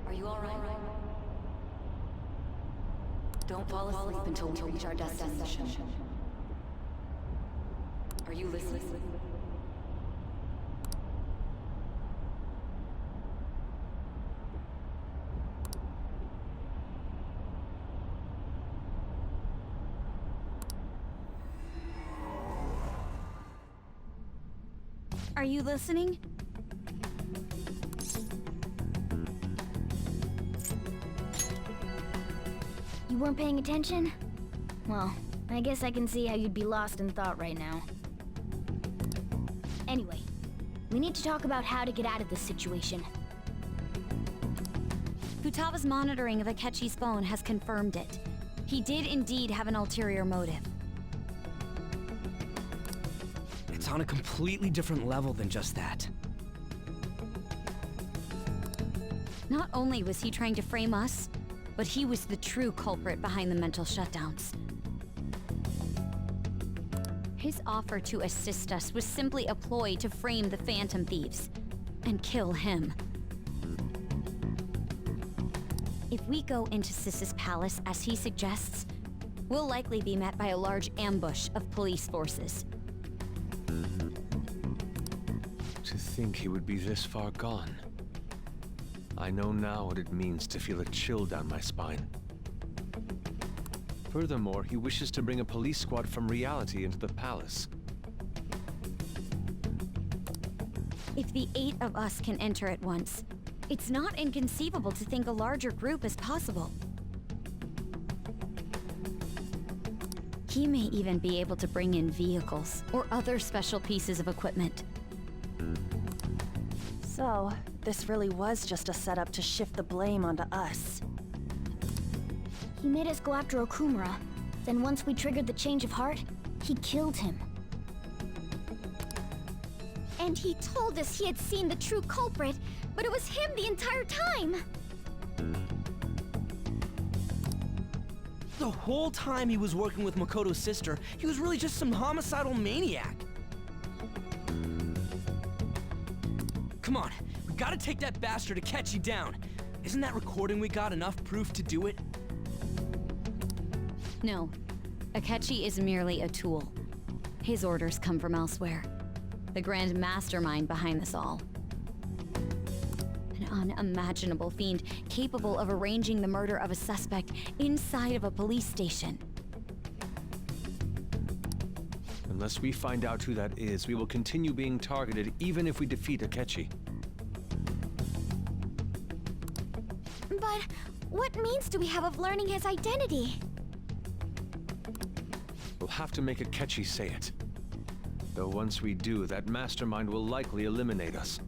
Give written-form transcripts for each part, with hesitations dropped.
are you alright? Don't fall asleep until we reach our destination. Are you listening? Are you listening? You weren't paying attention? Well, I guess I can see how you'd be lost in thought right now. Anyway, we need to talk about how to get out of this situation. Futaba's monitoring of Akechi's phone has confirmed it. He did indeed have an ulterior motive. It's on a completely different level than just that. Not only was he trying to frame us, but he was the true culprit behind the mental shutdowns. His offer to assist us was simply a ploy to frame the Phantom Thieves and kill him. If we go into Sis's palace as he suggests, we'll likely be met by a large ambush of police forces. To think he would be this far gone. I know now what it means to feel a chill down my spine. Furthermore, he wishes to bring a police squad from reality into the palace. If the 8 of us can enter at once, it's not inconceivable to think a larger group is possible. He may even be able to bring in vehicles or other special pieces of equipment. So, this really was just a setup to shift the blame onto us. He made us go after Okumura. Then once we triggered the change of heart, he killed him. And he told us he had seen the true culprit, but it was him the entire time! The whole time he was working with Makoto's sister, he was really just some homicidal maniac. Come on, we gotta take that bastard Akechi down. Isn't that recording we got enough proof to do it? No, Akechi is merely a tool. His orders come from elsewhere. The grand mastermind behind this all. An unimaginable fiend capable of arranging the murder of a suspect inside of a police station. Unless we find out who that is, we will continue being targeted even if we defeat Akechi. But what means do we have of learning his identity? We'll have to make Akechi say it. Though once we do, that mastermind will likely eliminate us.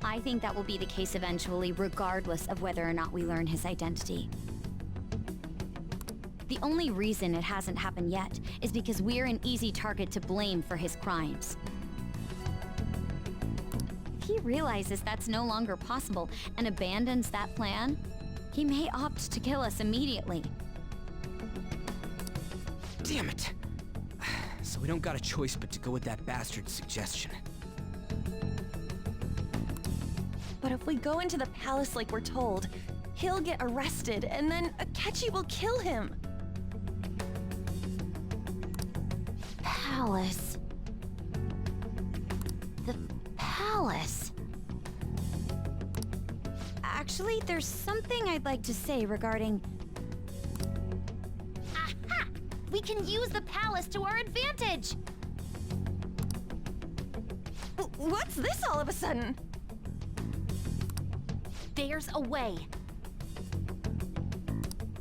I think that will be the case eventually, regardless of whether or not we learn his identity. The only reason it hasn't happened yet is because we're an easy target to blame for his crimes. If he realizes that's no longer possible and abandons that plan, he may opt to kill us immediately. Damn it! So we don't got a choice but to go with that bastard's suggestion. But if we go into the palace like we're told, he'll get arrested and then Akechi will kill him. Palace. The palace. Actually, there's something I'd like to say regarding... Aha! We can use the palace to our advantage! What's this all of a sudden? There's a way.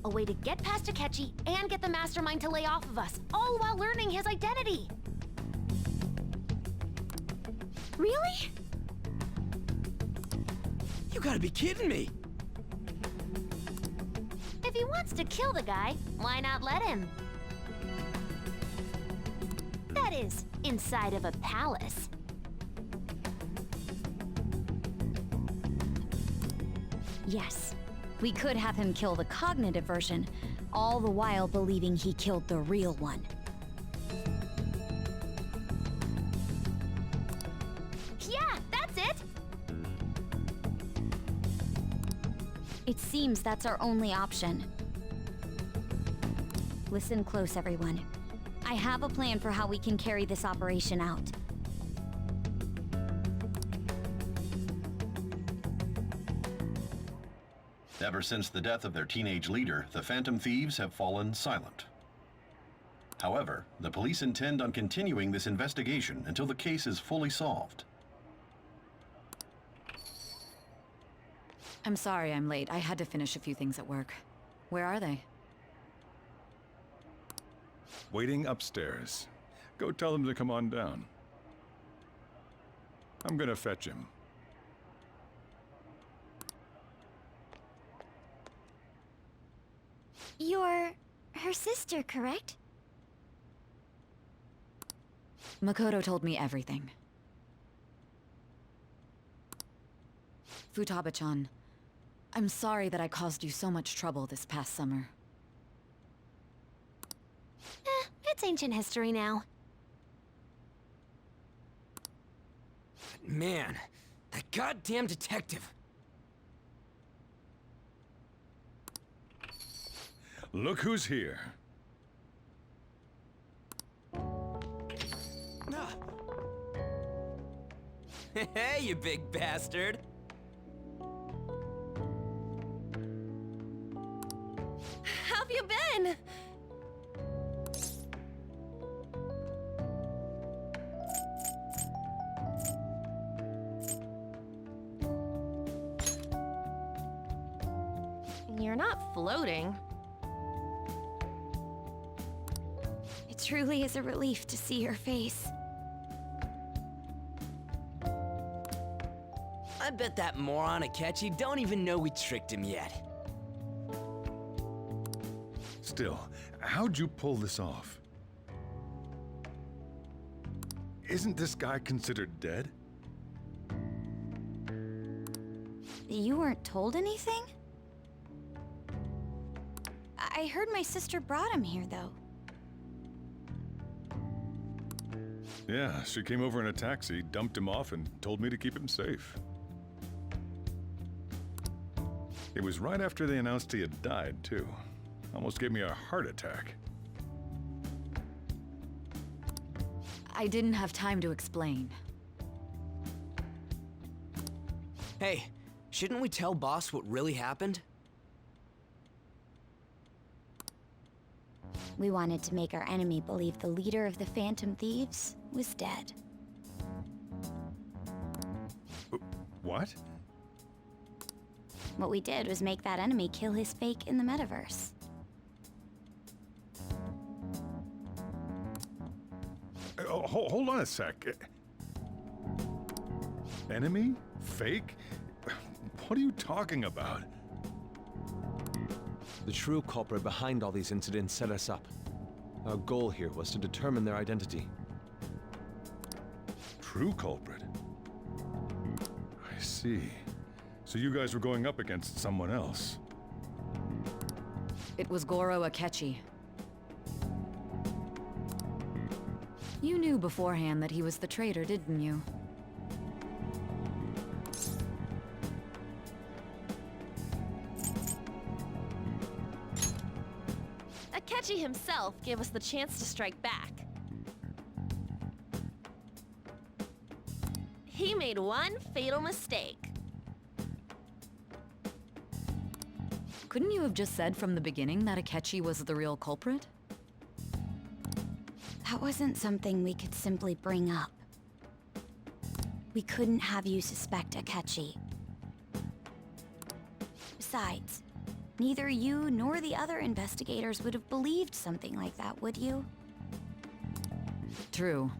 A way to get past Akechi and get the mastermind to lay off of us, all while learning his identity. Really? You gotta be kidding me! If he wants to kill the guy, why not let him? That is, inside of a palace. Yes, we could have him kill the cognitive version, all the while believing he killed the real one. Yeah, that's it! It seems that's our only option. Listen close, everyone. I have a plan for how we can carry this operation out. Ever since the death of their teenage leader, the Phantom Thieves have fallen silent. However, the police intend on continuing this investigation until the case is fully solved. I'm sorry I'm late. I had to finish a few things at work. Where are they? Waiting upstairs. Go tell them to come on down. I'm gonna fetch him. You're her sister, correct? Makoto told me everything. Futaba-chan, I'm sorry that I caused you so much trouble this past summer. It's ancient history now. Man, that goddamn detective. Look who's here. Hey, you big bastard. How have you been? You're not floating. It truly is a relief to see your face. I bet that moron Akechi don't even know we tricked him yet. Still, how'd you pull this off? Isn't this guy considered dead? You weren't told anything? I heard my sister brought him here, though. Yeah, she came over in a taxi, dumped him off, and told me to keep him safe. It was right after they announced he had died, too. Almost gave me a heart attack. I didn't have time to explain. Hey, shouldn't we tell boss what really happened? We wanted to make our enemy believe the leader of the Phantom Thieves was dead. What? What we did was make that enemy kill his fake in the metaverse. Hold on a sec. Enemy? Fake? What are you talking about? The true culprit behind all these incidents set us up. Our goal here was to determine their identity. True culprit? I see. So you guys were going up against someone else. It was Goro Akechi. You knew beforehand that he was the traitor, didn't you? Akechi himself gave us the chance to strike back. He made one fatal mistake. Couldn't you have just said from the beginning that Akechi was the real culprit? That wasn't something we could simply bring up. We couldn't have you suspect Akechi. Besides, neither you nor the other investigators would have believed something like that, would you? True.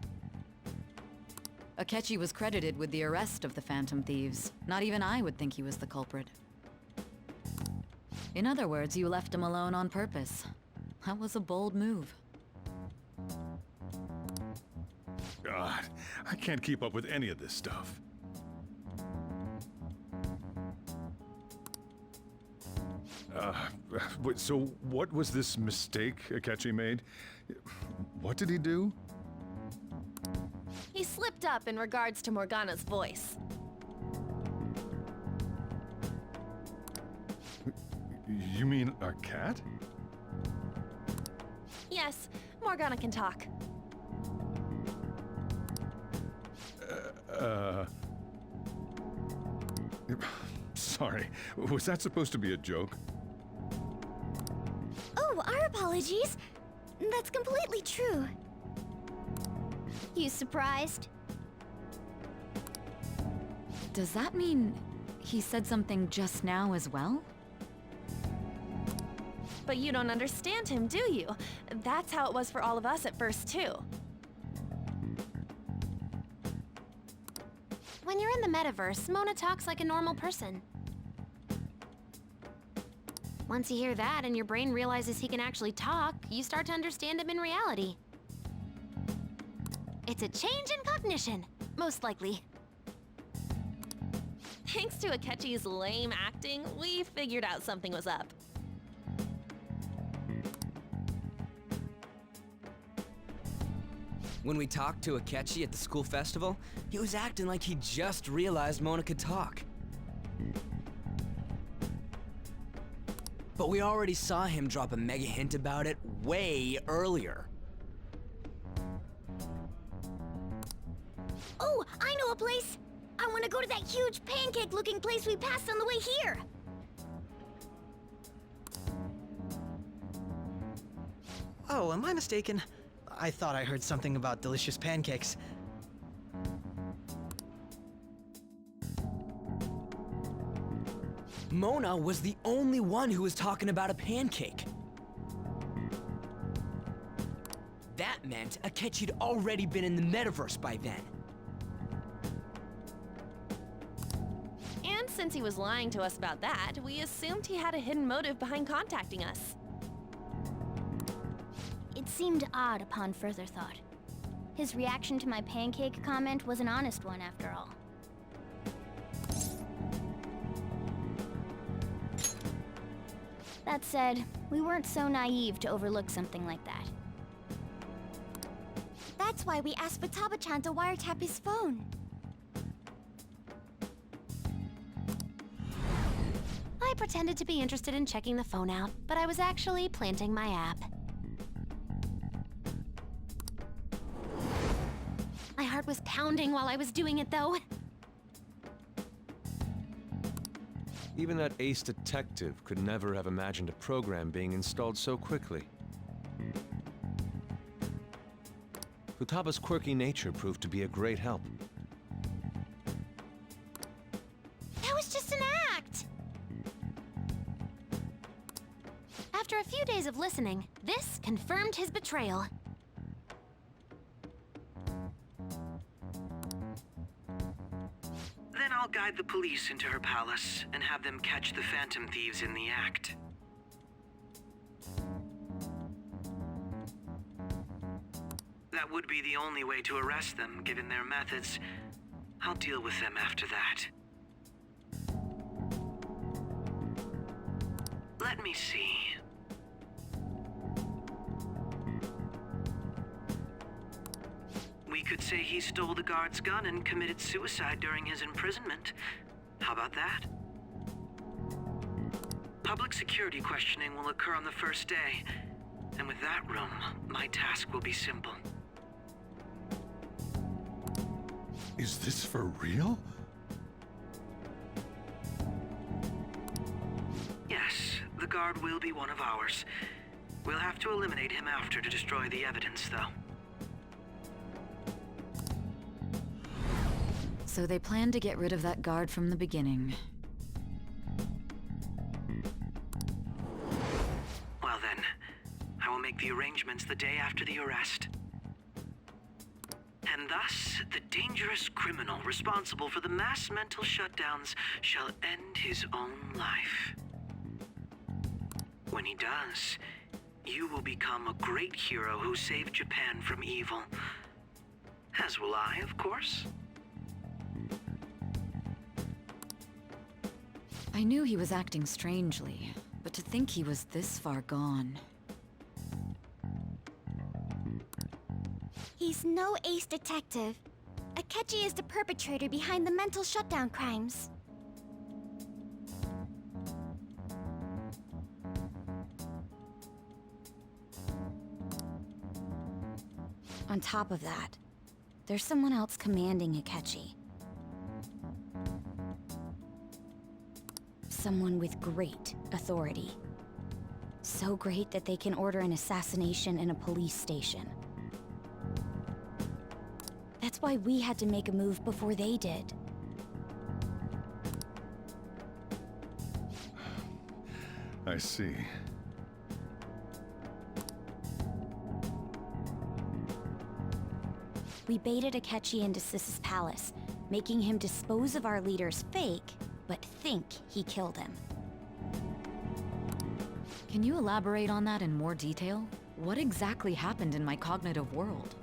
Akechi was credited with the arrest of the Phantom Thieves. Not even I would think he was the culprit. In other words, you left him alone on purpose. That was a bold move. God, I can't keep up with any of this stuff. So what was this mistake Akechi made? What did he do? He slipped up in regards to Morgana's voice. You mean a cat? Yes, Morgana can talk. Sorry, was that supposed to be a joke? Oh, our apologies. That's completely true. You surprised? Does that mean he said something just now as well? But you don't understand him, do you? That's how it was for all of us at first, too. When you're in the metaverse, Mona talks like a normal person. Once you hear that and your brain realizes he can actually talk, you start to understand him in reality. It's a change in cognition, most likely. Thanks to Akechi's lame acting, we figured out something was up. When we talked to Akechi at the school festival, he was acting like he just realized Mona could talk. But we already saw him drop a mega hint about it way earlier. Oh, I know a place! I want to go to that huge pancake-looking place we passed on the way here! Oh, am I mistaken? I thought I heard something about delicious pancakes. Mona was the only one who was talking about a pancake. That meant Akechi'd already been in the metaverse by then. And since he was lying to us about that, we assumed he had a hidden motive behind contacting us. It seemed odd upon further thought. His reaction to my pancake comment was an honest one, after all. That said, we weren't so naive to overlook something like that. That's why we asked Futaba-chan to wiretap his phone. I pretended to be interested in checking the phone out, but I was actually planting my app. My heart was pounding while I was doing it, though. Even that ace detective could never have imagined a program being installed so quickly. Futaba's quirky nature proved to be a great help. That was just an act! After a few days of listening, this confirmed his betrayal. Then I'll guide the police into her palace and have them catch the Phantom Thieves in the act. That would be the only way to arrest them, given their methods. I'll deal with them after that. Let me see. We could say he stole the guard's gun and committed suicide during his imprisonment. How about that? Public security questioning will occur on the first day. And with that room, my task will be simple. Is this for real? Yes, the guard will be one of ours. We'll have to eliminate him after to destroy the evidence, though. So they planned to get rid of that guard from the beginning. Well then, I will make the arrangements the day after the arrest. And thus, the dangerous criminal responsible for the mass mental shutdowns shall end his own life. When he does, you will become a great hero who saved Japan from evil. As will I, of course. I knew he was acting strangely, but to think he was this far gone. He's no ace detective. Akechi is the perpetrator behind the mental shutdown crimes. On top of that, there's someone else commanding Akechi. Someone with great authority. So great that they can order an assassination in a police station. That's why we had to make a move before they did. I see. We baited Akechi into Sis's palace, making him dispose of our leader's fake, but think he killed him. Can you elaborate on that in more detail? What exactly happened in my cognitive world?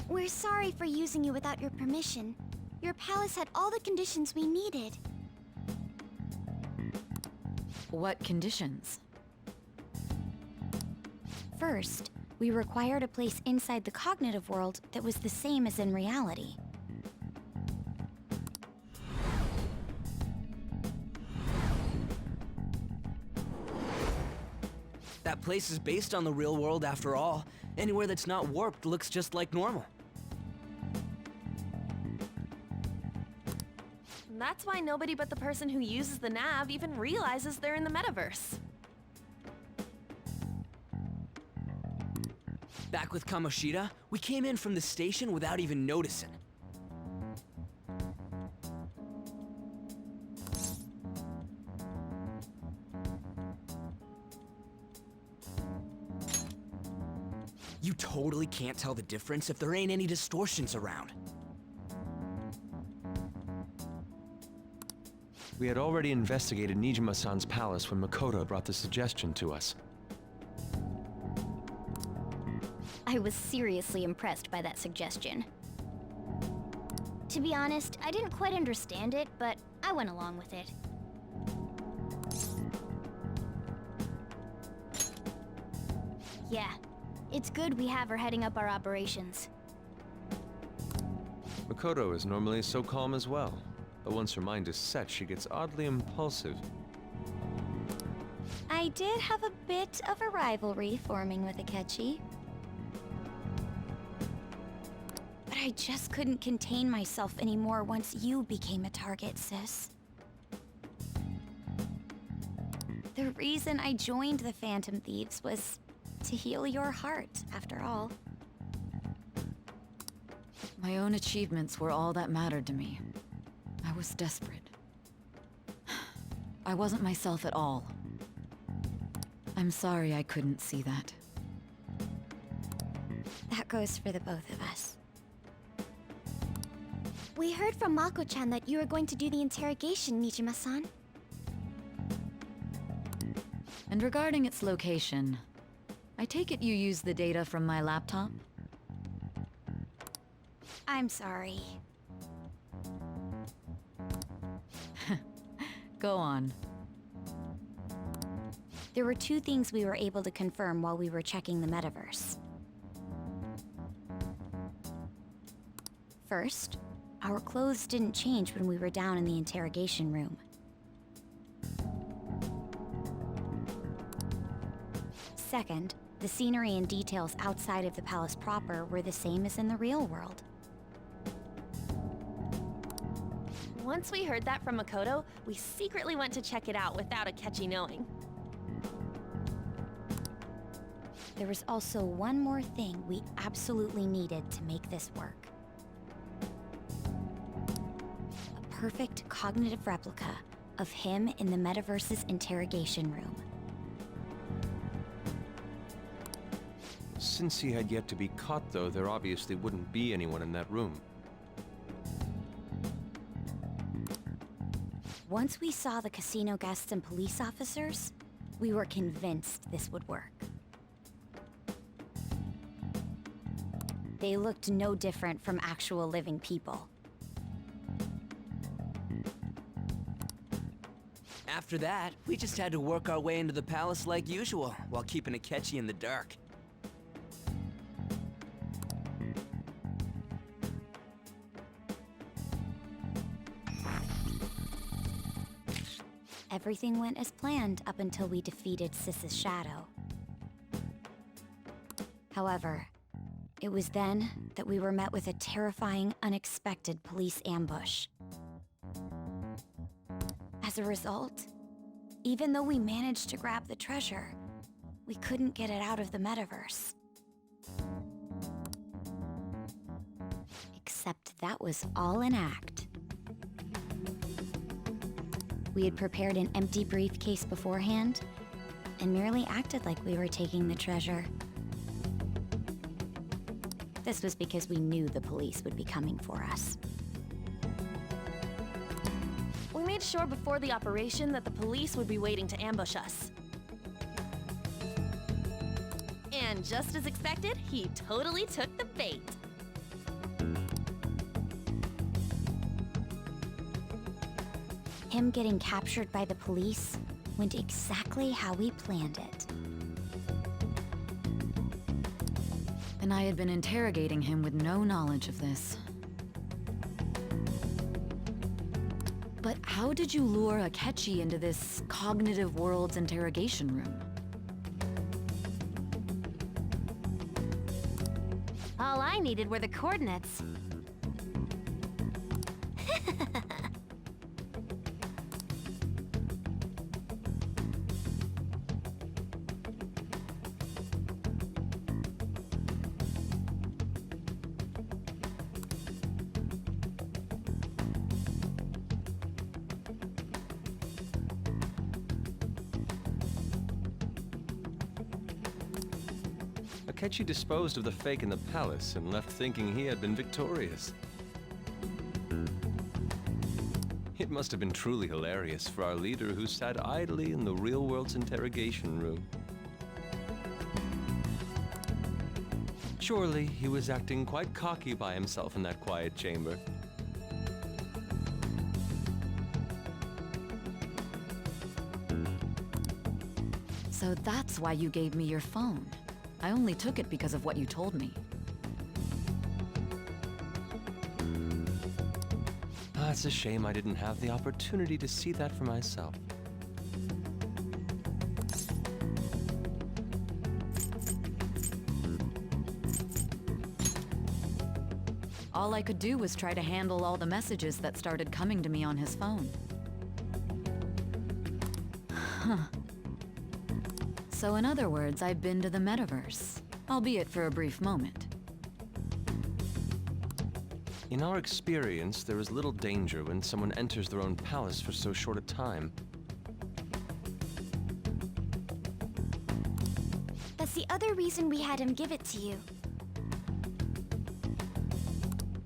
We're sorry for using you without your permission. Your palace had all the conditions we needed. What conditions? First, we required a place inside the cognitive world that was the same as in reality. That place is based on the real world after all. Anywhere that's not warped looks just like normal. That's why nobody but the person who uses the nav even realizes they're in the metaverse. Back with Kamoshida, we came in from the station without even noticing. You totally can't tell the difference if there ain't any distortions around. We had already investigated Nijima-san's palace when Makoto brought the suggestion to us. I was seriously impressed by that suggestion. To be honest, I didn't quite understand it, but I went along with it. Yeah, it's good we have her heading up our operations. Makoto is normally so calm as well, but once her mind is set, she gets oddly impulsive. I did have a bit of a rivalry forming with Akechi. But I just couldn't contain myself anymore once you became a target, sis. The reason I joined the Phantom Thieves was to heal your heart, after all. My own achievements were all that mattered to me. I was desperate. I wasn't myself at all. I'm sorry I couldn't see that. That goes for the both of us. We heard from Mako-chan that you were going to do the interrogation, Nijima-san. And regarding its location, I take it you used the data from my laptop? I'm sorry. Go on. There were two things we were able to confirm while we were checking the metaverse. First, our clothes didn't change when we were down in the interrogation room. Second, the scenery and details outside of the palace proper were the same as in the real world. Once we heard that from Makoto, we secretly went to check it out without Akechi knowing. There was also one more thing we absolutely needed to make this work. A perfect cognitive replica of him in the metaverse's interrogation room. Since he had yet to be caught, though, there obviously wouldn't be anyone in that room. Once we saw the casino guests and police officers, we were convinced this would work. They looked no different from actual living people. After that, we just had to work our way into the palace like usual, while keeping Akechi in the dark. Everything went as planned up until we defeated Sis's shadow. However, it was then that we were met with a terrifying, unexpected police ambush. As a result, even though we managed to grab the treasure, we couldn't get it out of the metaverse. Except that was all an act. We had prepared an empty briefcase beforehand and merely acted like we were taking the treasure. This was because we knew the police would be coming for us. We made sure before the operation that the police would be waiting to ambush us. And just as expected, he totally took the bait. Him getting captured by the police went exactly how we planned it. And I had been interrogating him with no knowledge of this. But how did you lure Akechi into this cognitive world's interrogation room? All I needed were the coordinates. Akechi disposed of the fake in the palace and left thinking he had been victorious. It must have been truly hilarious for our leader who sat idly in the real world's interrogation room. Surely he was acting quite cocky by himself in that quiet chamber. So that's why you gave me your phone. I only took it because of what you told me. It's a shame I didn't have the opportunity to see that for myself. All I could do was try to handle all the messages that started coming to me on his phone. Huh. So in other words, I've been to the metaverse, albeit for a brief moment. In our experience, there is little danger when someone enters their own palace for so short a time. That's the other reason we had him give it to you.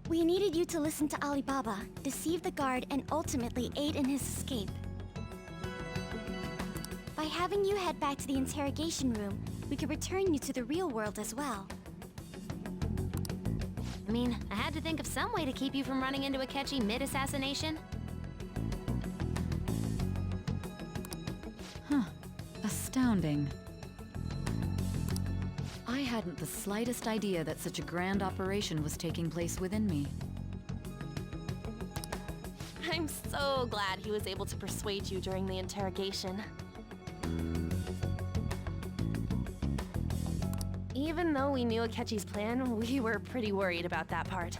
We needed you to listen to Alibaba, deceive the guard, and ultimately aid in his escape. By having you head back to the interrogation room, we could return you to the real world as well. I mean, I had to think of some way to keep you from running into Akechi mid-assassination. Huh. Astounding. I hadn't the slightest idea that such a grand operation was taking place within me. I'm so glad he was able to persuade you during the interrogation. Even though we knew Akechi's plan, we were pretty worried about that part.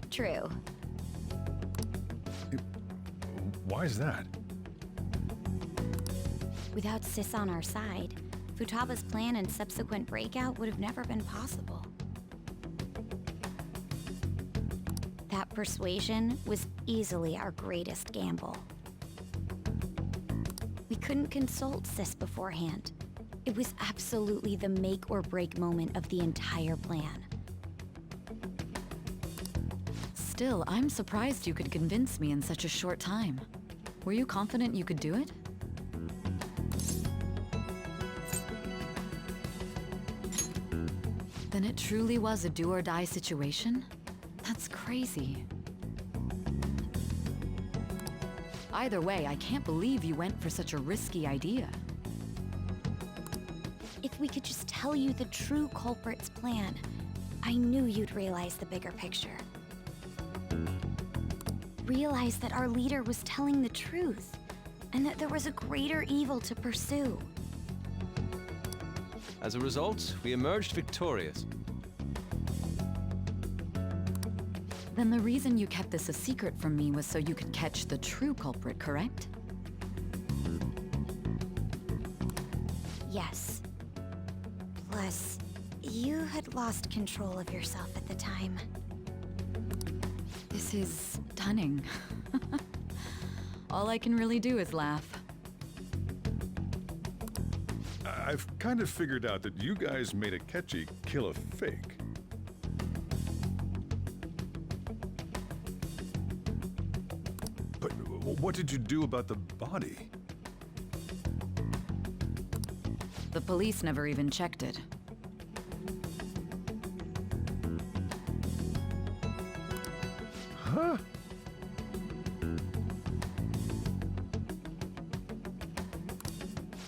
True. Why is that? Without Sis on our side, Futaba's plan and subsequent breakout would have never been possible. That persuasion was easily our greatest gamble. We couldn't consult Sis beforehand. It was absolutely the make or break moment of the entire plan. Still, I'm surprised you could convince me in such a short time. Were you confident you could do it? Then it truly was a do-or-die situation? That's crazy. Either way, I can't believe you went for such a risky idea. If we could just tell you the true culprit's plan, I knew you'd realize the bigger picture. Realize that our leader was telling the truth, and that there was a greater evil to pursue. As a result, we emerged victorious. Then the reason you kept this a secret from me was so you could catch the true culprit, correct? Yes. Plus, you had lost control of yourself at the time. This is stunning. All I can really do is laugh. I've kind of figured out that you guys made Akechi kill a fake. But what did you do about the body? The police never even checked it. Huh?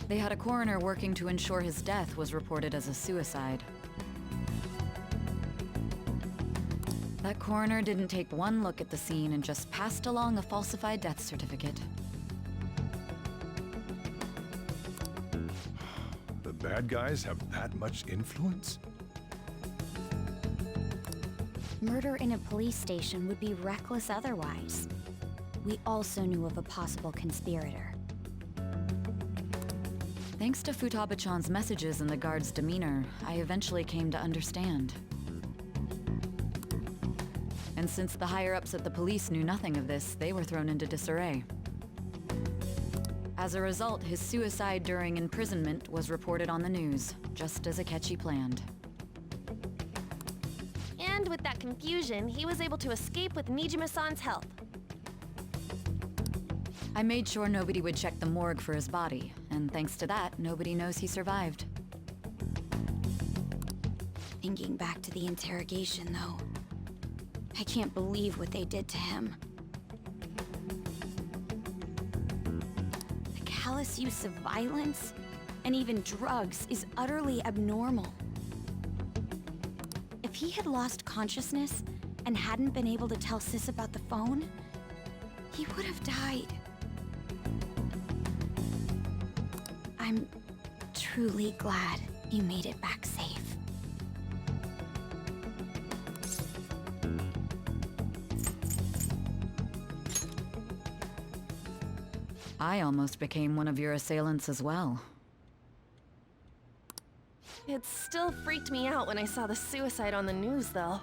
They had a coroner working to ensure his death was reported as a suicide. That coroner didn't take one look at the scene and just passed along a falsified death certificate. The bad guys have that much influence? Murder in a police station would be reckless otherwise. We also knew of a possible conspirator. Thanks to Futaba-chan's messages and the guard's demeanor, I eventually came to understand. And since the higher-ups at the police knew nothing of this, they were thrown into disarray. As a result, his suicide during imprisonment was reported on the news, just as Akechi planned. And with that confusion, he was able to escape with Nijima-san's help. I made sure nobody would check the morgue for his body, and thanks to that, nobody knows he survived. Thinking back to the interrogation, though, I can't believe what they did to him. The callous use of violence, and even drugs, is utterly abnormal. If he had lost consciousness and hadn't been able to tell Sis about the phone, he would have died. I'm truly glad you made it back safe. I almost became one of your assailants as well. It still freaked me out when I saw the suicide on the news, though.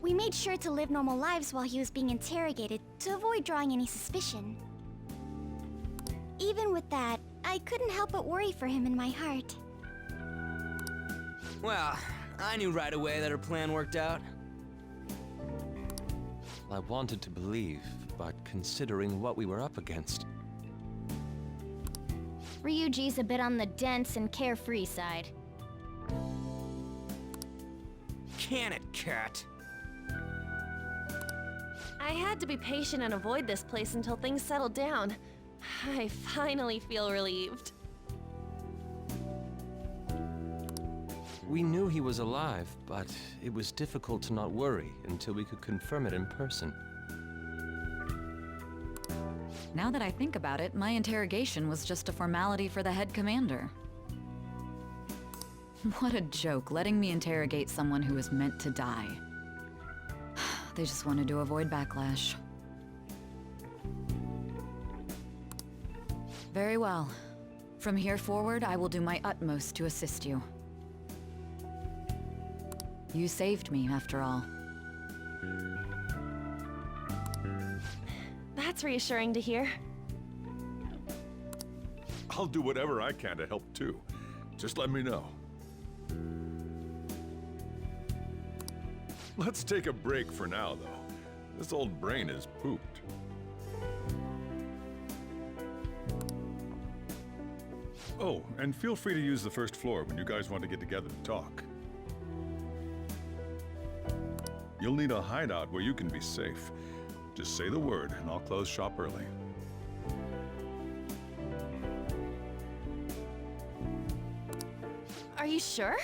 We made sure to live normal lives while he was being interrogated to avoid drawing any suspicion. Even with that, I couldn't help but worry for him in my heart. Well, I knew right away that her plan worked out. I wanted to believe, but considering what we were up against... Ryuji's a bit on the dense and carefree side. Can it, cat? I had to be patient and avoid this place until things settled down. I finally feel relieved. We knew he was alive, but it was difficult to not worry until we could confirm it in person. Now that I think about it, my interrogation was just a formality for the head commander. What a joke, letting me interrogate someone who was meant to die. They just wanted to avoid backlash. Very well. From here forward, I will do my utmost to assist you. You saved me, after all. That's reassuring to hear. I'll do whatever I can to help too. Just let me know. Let's take a break for now, though. This old brain is pooped. Oh, and feel free to use the first floor when you guys want to get together to talk. You'll need a hideout where you can be safe. Just say the word, and I'll close shop early. Are you sure?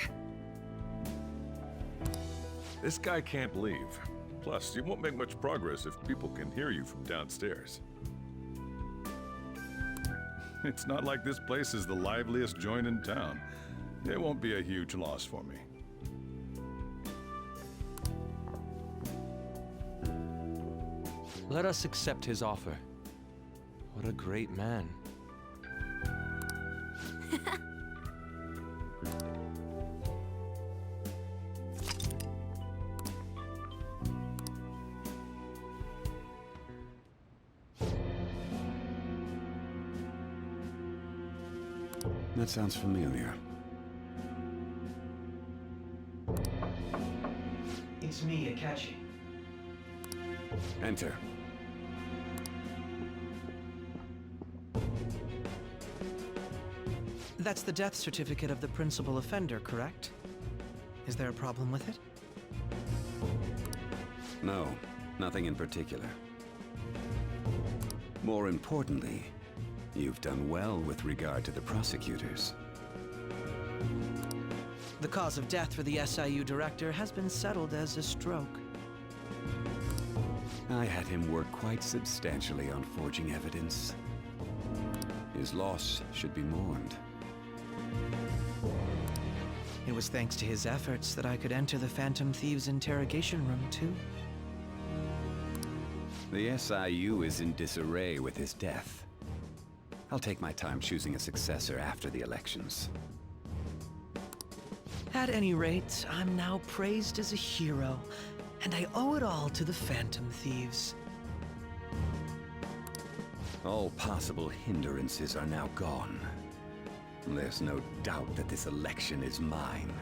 This guy can't leave. Plus, you won't make much progress if people can hear you from downstairs. It's not like this place is the liveliest joint in town. It won't be a huge loss for me. Let us accept his offer. What a great man. That sounds familiar. It's me, Akechi. Enter. That's the death certificate of the principal offender, correct? Is there a problem with it? No, nothing in particular. More importantly, you've done well with regard to the prosecutors. The cause of death for the SIU director has been settled as a stroke. I had him work quite substantially on forging evidence. His loss should be mourned. It was thanks to his efforts that I could enter the Phantom Thieves' interrogation room, too. The SIU is in disarray with his death. I'll take my time choosing a successor after the elections. At any rate, I'm now praised as a hero, and I owe it all to the Phantom Thieves. All possible hindrances are now gone. There's no doubt that this election is mine.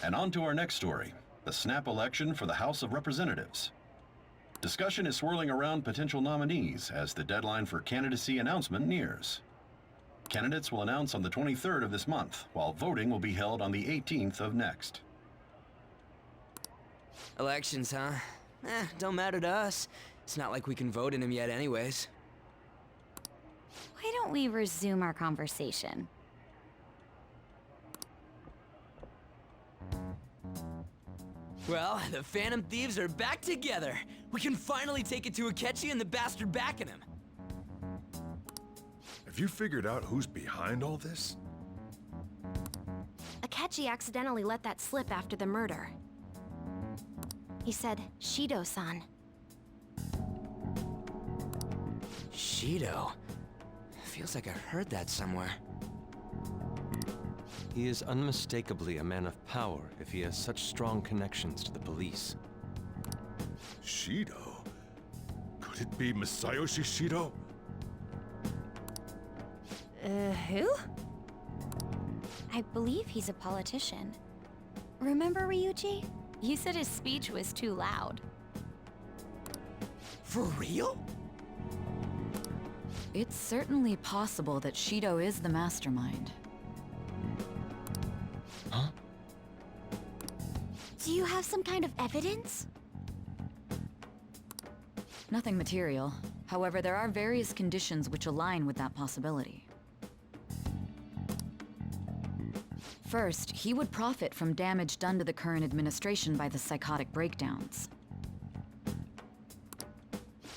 And on to our next story, the snap election for the House of Representatives. Discussion is swirling around potential nominees as the deadline for candidacy announcement nears. Candidates will announce on the 23rd of this month, while voting will be held on the 18th of next. Elections, huh? Don't matter to us. It's not like we can vote in them yet anyways. Why don't we resume our conversation? Well, the Phantom Thieves are back together. We can finally take it to Akechi and the bastard backing him. Have you figured out who's behind all this? Akechi accidentally let that slip after the murder. He said, Shido-san. Shido? Feels like I heard that somewhere. He is unmistakably a man of power if he has such strong connections to the police. Shido? Could it be Masayoshi Shido? Who? I believe he's a politician. Remember, Ryuji? You said his speech was too loud. For real? It's certainly possible that Shido is the mastermind. Huh? Do you have some kind of evidence? Nothing material. However, there are various conditions which align with that possibility. First, he would profit from damage done to the current administration by the psychotic breakdowns.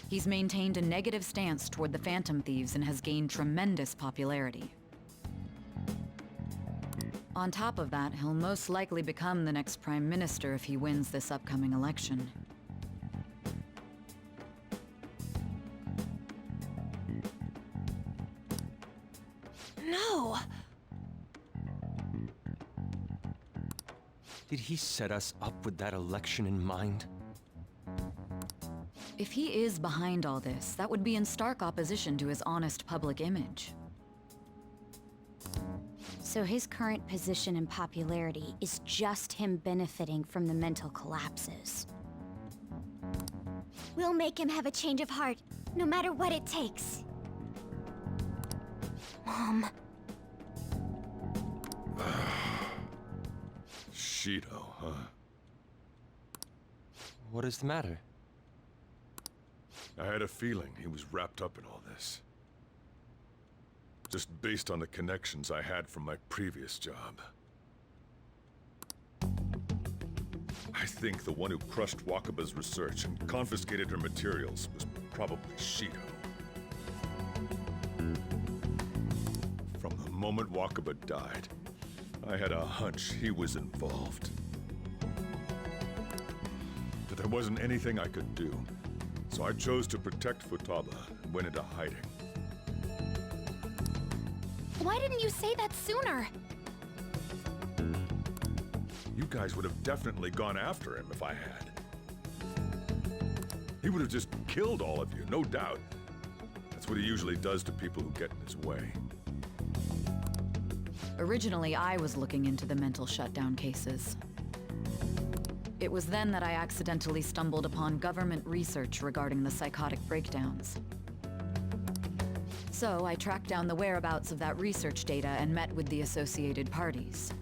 He's maintained a negative stance toward the Phantom Thieves and has gained tremendous popularity. On top of that, he'll most likely become the next Prime Minister if he wins this upcoming election. No! Did he set us up with that election in mind? If he is behind all this, that would be in stark opposition to his honest public image. So his current position and popularity is just him benefiting from the mental collapses. We'll make him have a change of heart, no matter what it takes. Mom. Shido, huh? What is the matter? I had a feeling he was wrapped up in all this. just based on the connections I had from my previous job. I think the one who crushed Wakaba's research and confiscated her materials was probably Shido. From the moment Wakaba died, I had a hunch he was involved. But there wasn't anything I could do, so I chose to protect Futaba and went into hiding. Why didn't you say that sooner? You guys would have definitely gone after him if I had. He would have just killed all of you, no doubt. That's what he usually does to people who get in his way. Originally, I was looking into the mental shutdown cases. It was then that I accidentally stumbled upon government research regarding the psychotic breakdowns. So I tracked down the whereabouts of that research data and met with the associated parties.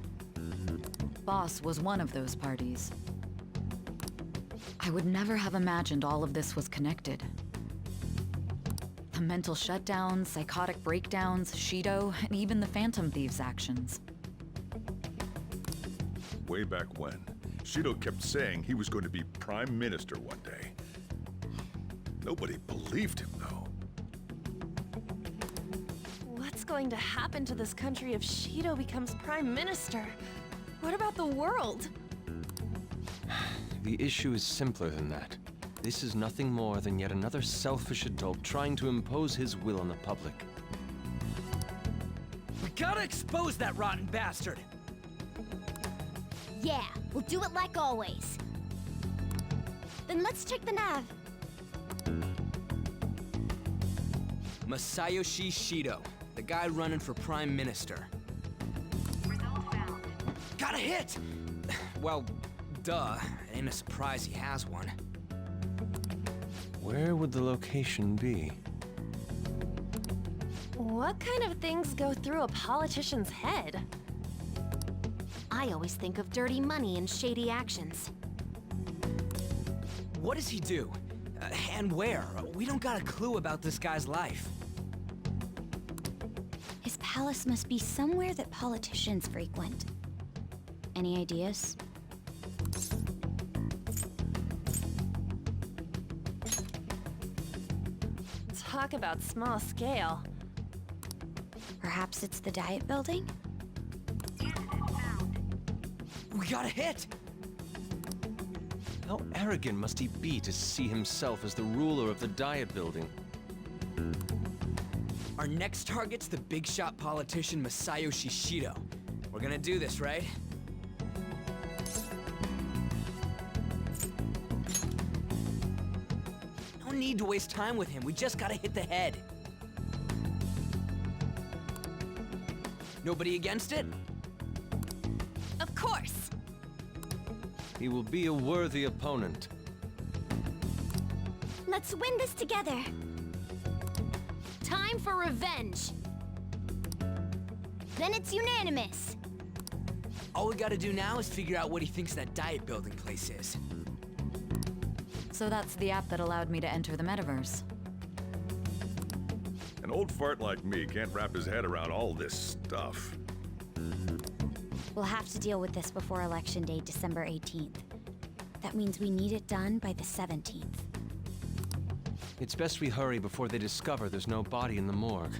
Boss was one of those parties. I would never have imagined all of this was connected. The mental shutdowns, psychotic breakdowns, Shido, and even the Phantom Thieves' actions. Way back when, Shido kept saying he was going to be Prime Minister one day. Nobody believed him, though. What's going to happen to this country if Shido becomes Prime Minister? What about the world? The issue is simpler than that. This is nothing more than yet another selfish adult trying to impose his will on the public. We gotta expose that rotten bastard! Yeah, we'll do it like always. Then let's check the nav. Masayoshi Shido, the guy running for Prime Minister. Got a hit! Well, duh. It ain't a surprise he has one. Where would the location be? What kind of things go through a politician's head? I always think of dirty money and shady actions. What does he do? And where? We don't got a clue about this guy's life. His palace must be somewhere that politicians frequent. Any ideas? Talk about small scale. Perhaps it's the Diet Building? We got a hit! How arrogant must he be to see himself as the ruler of the Diet Building? Our next target's the big shot politician Masayoshi Shido. We're gonna do this, right? No need to waste time with him. We just gotta hit the head. Nobody against it? Of course! He will be a worthy opponent. Let's win this together. Time for revenge! Then it's unanimous. All we gotta do now is figure out what he thinks that Diet Building place is. So that's the app that allowed me to enter the metaverse. An old fart like me can't wrap his head around all this stuff. We'll have to deal with this before Election Day, December 18th. That means we need it done by the 17th. It's best we hurry before they discover there's no body in the morgue.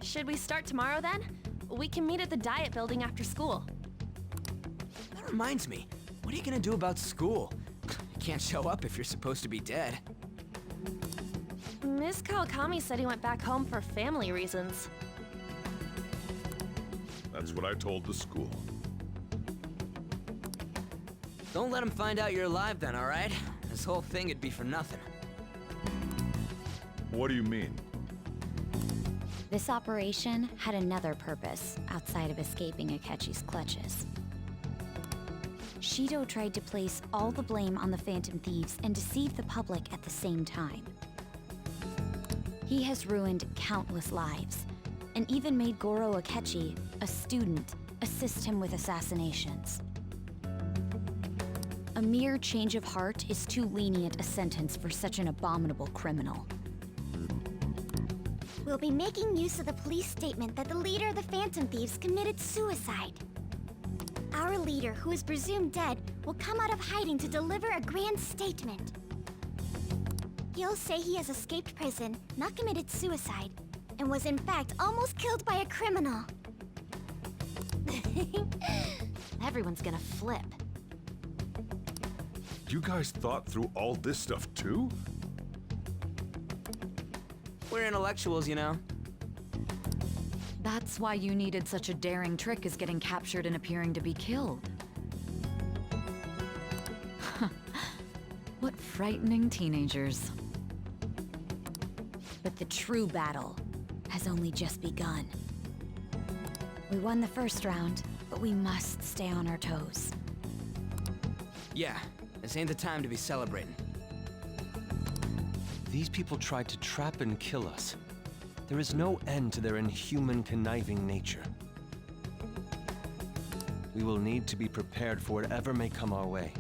Should we start tomorrow then? We can meet at the Diet Building after school. That reminds me, what are you gonna do about school? You can't show up if you're supposed to be dead. Miss Kawakami said he went back home for family reasons. That's what I told the school. Don't let him find out you're alive then, alright? This whole thing would be for nothing. What do you mean? This operation had another purpose outside of escaping Akechi's clutches. Shido tried to place all the blame on the Phantom Thieves and deceive the public at the same time. He has ruined countless lives, and even made Goro Akechi, a student, assist him with assassinations. A mere change of heart is too lenient a sentence for such an abominable criminal. We'll be making use of the police statement that the leader of the Phantom Thieves committed suicide. Our leader, who is presumed dead, will come out of hiding to deliver a grand statement. He'll say he has escaped prison, not committed suicide, and was in fact almost killed by a criminal. Everyone's gonna flip. You guys thought through all this stuff too? We're intellectuals, you know. That's why you needed such a daring trick as getting captured and appearing to be killed. What frightening teenagers. But the true battle has only just begun. We won the first round, but we must stay on our toes. Yeah, this ain't the time to be celebrating. These people tried to trap and kill us. There is no end to their inhuman, conniving nature. We will need to be prepared for whatever may come our way.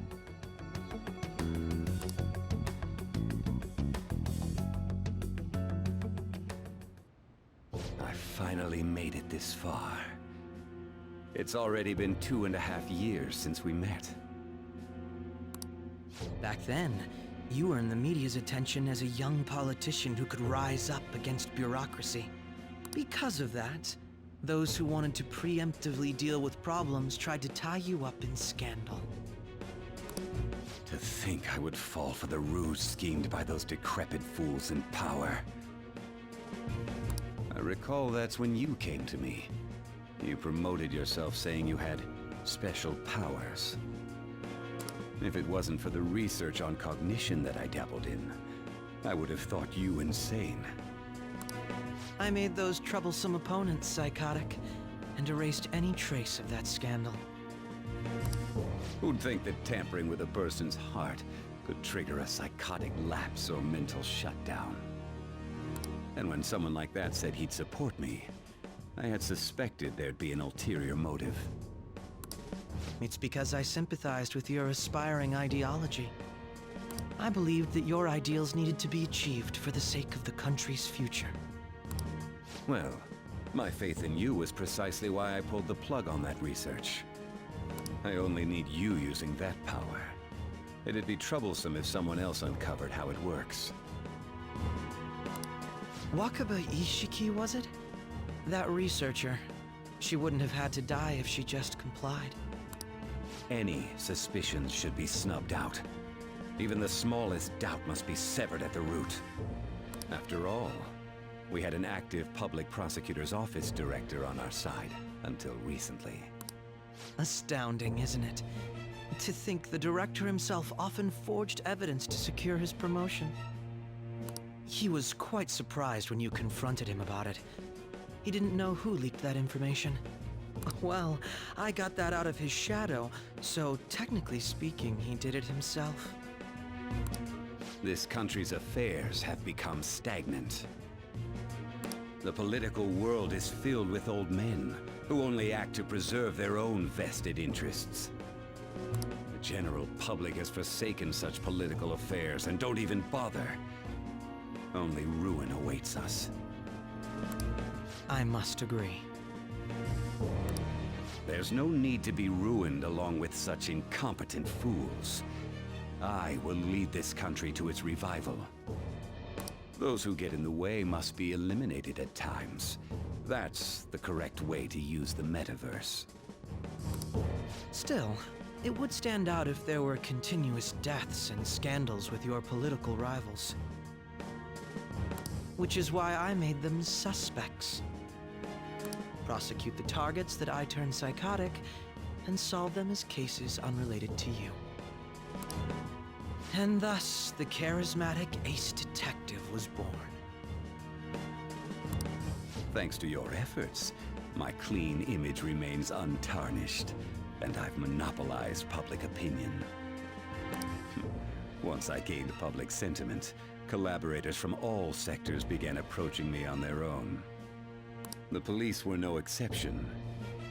I finally made it this far. It's already been 2.5 years since we met. Back then, you earned the media's attention as a young politician who could rise up against bureaucracy. Because of that, those who wanted to preemptively deal with problems tried to tie you up in scandal. To think I would fall for the ruse schemed by those decrepit fools in power. I recall that's when you came to me. You promoted yourself saying you had special powers. If it wasn't for the research on cognition that I dabbled in, I would have thought you insane. I made those troublesome opponents psychotic, and erased any trace of that scandal. Who'd think that tampering with a person's heart could trigger a psychotic lapse or mental shutdown? And when someone like that said he'd support me, I had suspected there'd be an ulterior motive. It's because I sympathized with your aspiring ideology. I believed that your ideals needed to be achieved for the sake of the country's future. Well, my faith in you was precisely why I pulled the plug on that research. I only need you using that power. It'd be troublesome if someone else uncovered how it works. Wakaba Ishiki, was it? That researcher. She wouldn't have had to die if she just complied. Any suspicions should be snubbed out. Even the smallest doubt must be severed at the root. After all, we had an active public prosecutor's office director on our side, until recently. Astounding, isn't it? To think the director himself often forged evidence to secure his promotion. He was quite surprised when you confronted him about it. He didn't know who leaked that information. Well, I got that out of his shadow, so technically speaking, he did it himself. This country's affairs have become stagnant. The political world is filled with old men who only act to preserve their own vested interests. The general public has forsaken such political affairs and don't even bother. Only ruin awaits us. I must agree. There's no need to be ruined along with such incompetent fools. I will lead this country to its revival. Those who get in the way must be eliminated at times. That's the correct way to use the metaverse. Still, it would stand out if there were continuous deaths and scandals with your political rivals. Which is why I made them suspects. Prosecute the targets that I turn psychotic, and solve them as cases unrelated to you. And thus, the charismatic ace detective was born. Thanks to your efforts, my clean image remains untarnished, and I've monopolized public opinion. Once I gained public sentiment, collaborators from all sectors began approaching me on their own. The police were no exception.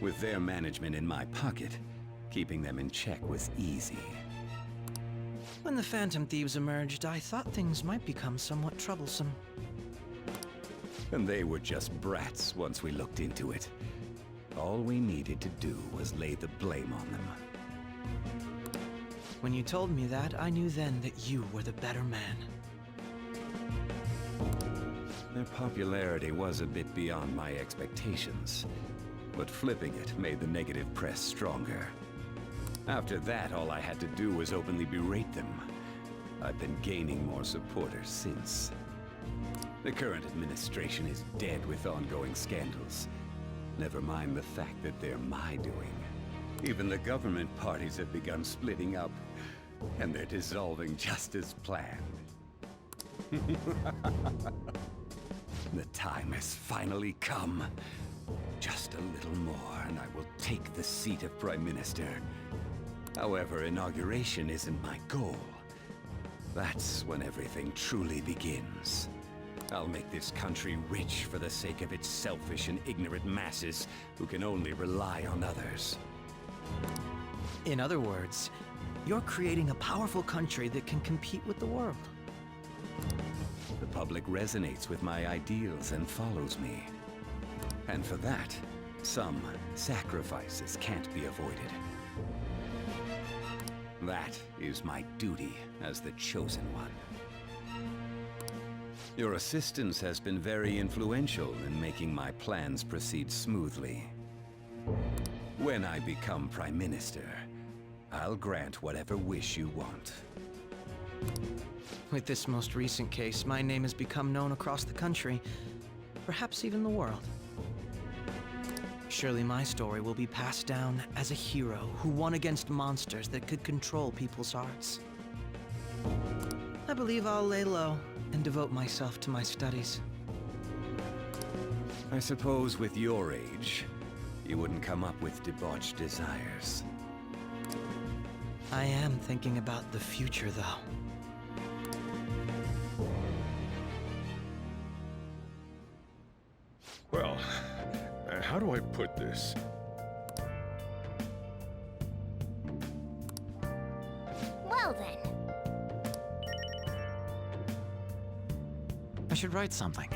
With their management in my pocket, keeping them in check was easy. When the Phantom Thieves emerged, I thought things might become somewhat troublesome. And they were just brats once we looked into it. All we needed to do was lay the blame on them. When you told me that, I knew then that you were the better man. Their popularity was a bit beyond my expectations, but flipping it made the negative press stronger. After that, all I had to do was openly berate them. I've been gaining more supporters since. The current administration is dead with ongoing scandals. Never mind the fact that they're my doing. Even the government parties have begun splitting up, and they're dissolving just as planned. The time has finally come. Just a little more, and I will take the seat of Prime Minister. However, inauguration isn't my goal. That's when everything truly begins. I'll make this country rich for the sake of its selfish and ignorant masses who can only rely on others. In other words, you're creating a powerful country that can compete with the world. The public resonates with my ideals and follows me. And for that, some sacrifices can't be avoided. That is my duty as the Chosen One. Your assistance has been very influential in making my plans proceed smoothly. When I become Prime Minister, I'll grant whatever wish you want. With this most recent case, my name has become known across the country, perhaps even the world. Surely my story will be passed down as a hero who won against monsters that could control people's hearts. I believe I'll lay low and devote myself to my studies. I suppose with your age, you wouldn't come up with debauched desires. I am thinking about the future, though. Well, how do I put this? Well then. I should write something.